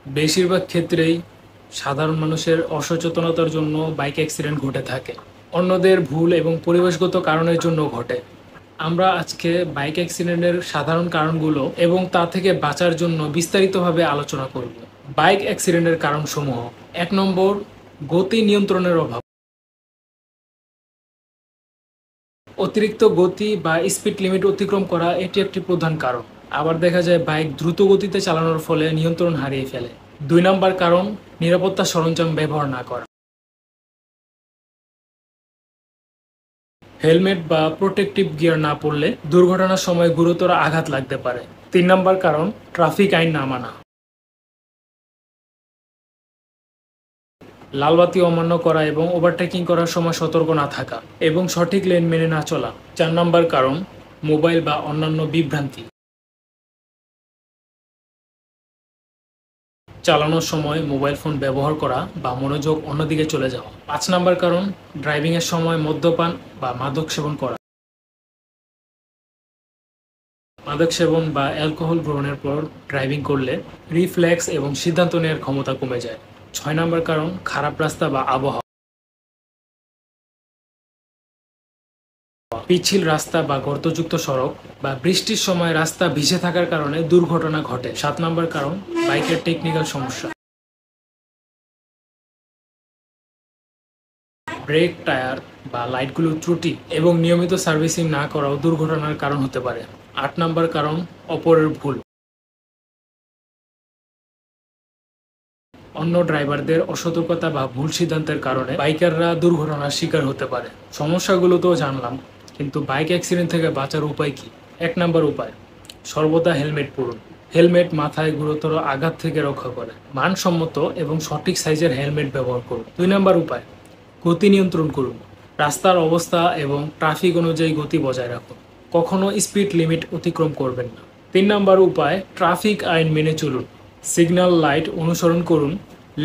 বেশিরভাগ ক্ষেত্রেই সাধারণ মানুষের অসচেতনতার জন্য বাইক অ্যাক্সিডেন্ট ঘটে থাকে, অন্যদের ভুল এবং পরিবেশগত কারণের জন্য ঘটে। আমরা আজকে বাইক অ্যাক্সিডেন্টের সাধারণ কারণগুলো এবং তা থেকে বাঁচার জন্য বিস্তারিতভাবে আলোচনা করব। বাইক অ্যাক্সিডেন্টের কারণসমূহ: 1 নম্বর, গতি নিয়ন্ত্রণের অভাব। অতিরিক্ত গতি বা স্পিড লিমিট অতিক্রম করা এটি একটি প্রধান কারণ। আবার দেখা যায় বাইক দ্রুত গতিতে চালানোর ফলে নিয়ন্ত্রণ হারিয়ে ফেলে। 2 নম্বর কারণ, নিরাপত্তা সরঞ্জাম ব্যবহার না করা। হেলমেট বা প্রোটেক্টিভ গিয়ার না পরলে দুর্ঘটনার সময় গুরুতর আঘাত লাগতে পারে। 3 নম্বর কারণ, ট্রাফিক আইন না মানা। লালবাতি অমান্য করা এবং ওভারটেকিং করার সময় সতর্ক না থাকা এবং সঠিক লেন মেনে না চলা। 4 নম্বর কারণ, মোবাইল বা অন্যান্য বিভ্রান্তি। চালানোর সময় মোবাইল ফোন ব্যবহার করা বা মনোযোগ অন্যদিকে চলে যাওয়া। 5 নম্বর কারণ, ড্রাইভিংয়ের সময় মদ্যপান বা মাদক সেবন করা। মাদক সেবন বা অ্যালকোহল গ্রহণের পর ড্রাইভিং করলে রিফ্লেক্স এবং সিদ্ধান্ত নেওয়ার ক্ষমতা কমে যায়। 6 নম্বর কারণ, খারাপ রাস্তা বা আবহাওয়া। পিচ্ছিল রাস্তা বা গর্তযুক্ত সড়ক বা বৃষ্টির সময় রাস্তা ভিজে থাকার কারণে দুর্ঘটনা ঘটে। 7 নম্বর কারণ, বাইকের টেকনিক্যাল সমস্যা। ব্রেক, টায়ার বা লাইটগুলোর ত্রুটি এবং নিয়মিত সার্ভিসিং না করাও দুর্ঘটনার কারণ হতে পারে। 8 নম্বর কারণ, অপরের ভুল। অন্য ড্রাইভারদের অসতর্কতা বা ভুল সিদ্ধান্তের কারণে বাইকাররা দুর্ঘটনার শিকার হতে পারে। সমস্যাগুলো তো জানলাম, কিন্তু বাইক অ্যাক্সিডেন্ট থেকে বাঁচার উপায় কি? 1 নম্বর উপায়, সর্বদা হেলমেট পরুন। হেলমেট মাথায় গুরুতর আঘাত থেকে রক্ষা করে। মানসম্মত এবং সঠিক সাইজের হেলমেট ব্যবহার করুন। 2 নম্বর উপায়, গতি নিয়ন্ত্রণ করুন। রাস্তার অবস্থা এবং ট্রাফিক অনুযায়ী গতি বজায় রাখুন। কখনো স্পিড লিমিট অতিক্রম করবেন না। 3 নম্বর উপায়, ট্রাফিক আইন মেনে চলুন। সিগন্যাল লাইট অনুসরণ করুন।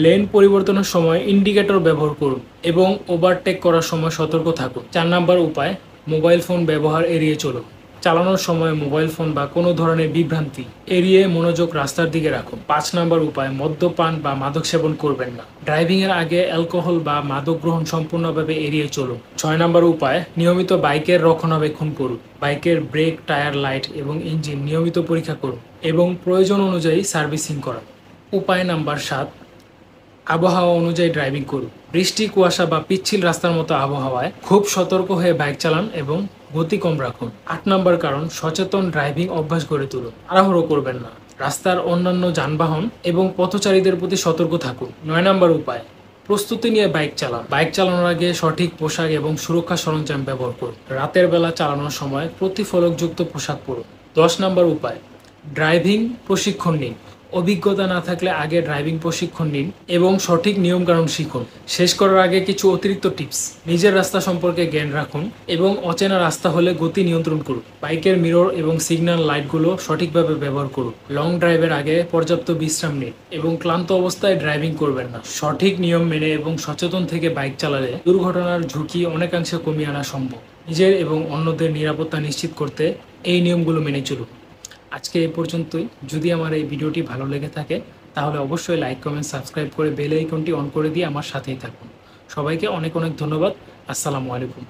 লেন পরিবর্তনের সময় ইন্ডিকেটর ব্যবহার করুন এবং ওভারটেক করার সময় সতর্ক থাকুন। 4 নম্বর উপায়, মোবাইল ফোন ব্যবহার এড়িয়ে চলুন। চালানোর সময় মোবাইল ফোন বা কোনো ধরনের বিভ্রান্তি এড়িয়ে মনোযোগ রাস্তার দিকে রাখুন। 5 নম্বর উপায়, মদ্যপান বা মাদক সেবন করবেন না। ড্রাইভিংয়ের আগে অ্যালকোহল বা মাদক গ্রহণ সম্পূর্ণভাবে এড়িয়ে চলুন। 6 নম্বর উপায়, নিয়মিত বাইকের রক্ষণাবেক্ষণ করুন। বাইকের ব্রেক, টায়ার, লাইট এবং ইঞ্জিন নিয়মিত পরীক্ষা করুন এবং প্রয়োজন অনুযায়ী সার্ভিসিং করান। উপায় নাম্বার 7, আবহাওয়া অনুযায়ী ড্রাইভিং করুন। বৃষ্টি, কুয়াশা বা পিচ্ছিল রাস্তার মতো আবহাওয়ায় খুব সতর্ক হয়ে বাইক চালান এবং গতি কম রাখুন। 8 নম্বর কারণ, সচেতন ড্রাইভিং অভ্যাস গড়ে তুলুন। তাড়াহুড়ো করবেন না। রাস্তার অন্যান্য যানবাহন এবং পথচারীদের প্রতি সতর্ক থাকুন। 9 নম্বর উপায়, প্রস্তুতি নিয়ে বাইক চালান। বাইক চালানোর আগে সঠিক পোশাক এবং সুরক্ষা সরঞ্জাম ব্যবহার করুন। রাতের বেলা চালানোর সময় প্রতিফলকযুক্ত পোশাক পরুন। 10 নম্বর উপায়, ড্রাইভিং প্রশিক্ষণ নিন। অভিজ্ঞতা না থাকলে আগে ড্রাইভিং প্রশিক্ষণ নিন এবং সঠিক নিয়মকানুন শিখুন। শেষ করার আগে কিছু অতিরিক্ত টিপস: নিজের রাস্তা সম্পর্কে জ্ঞান রাখুন এবং অচেনা রাস্তা হলে গতি নিয়ন্ত্রণ করুন। বাইকের মিরর এবং সিগন্যাল লাইটগুলো সঠিকভাবে ব্যবহার করুন। লং ড্রাইভের আগে পর্যাপ্ত বিশ্রাম নিন এবং ক্লান্ত অবস্থায় ড্রাইভিং করবেন না। সঠিক নিয়ম মেনে এবং সচেতন থেকে বাইক চালালে দুর্ঘটনার ঝুঁকি অনেকাংশে কমিয়ে আনা সম্ভব। নিজের এবং অন্যদের নিরাপত্তা নিশ্চিত করতে এই নিয়মগুলো মেনে চলুন। আজকে এই পর্যন্তই। যদি আমার এই ভিডিওটি ভালো লেগে থাকে তাহলে অবশ্যই লাইক, কমেন্ট, সাবস্ক্রাইব করে বেল আইকনটি অন করে দিয়ে আমার সাথেই থাকুন। সবাইকে অনেক অনেক ধন্যবাদ। আসসালামু আলাইকুম।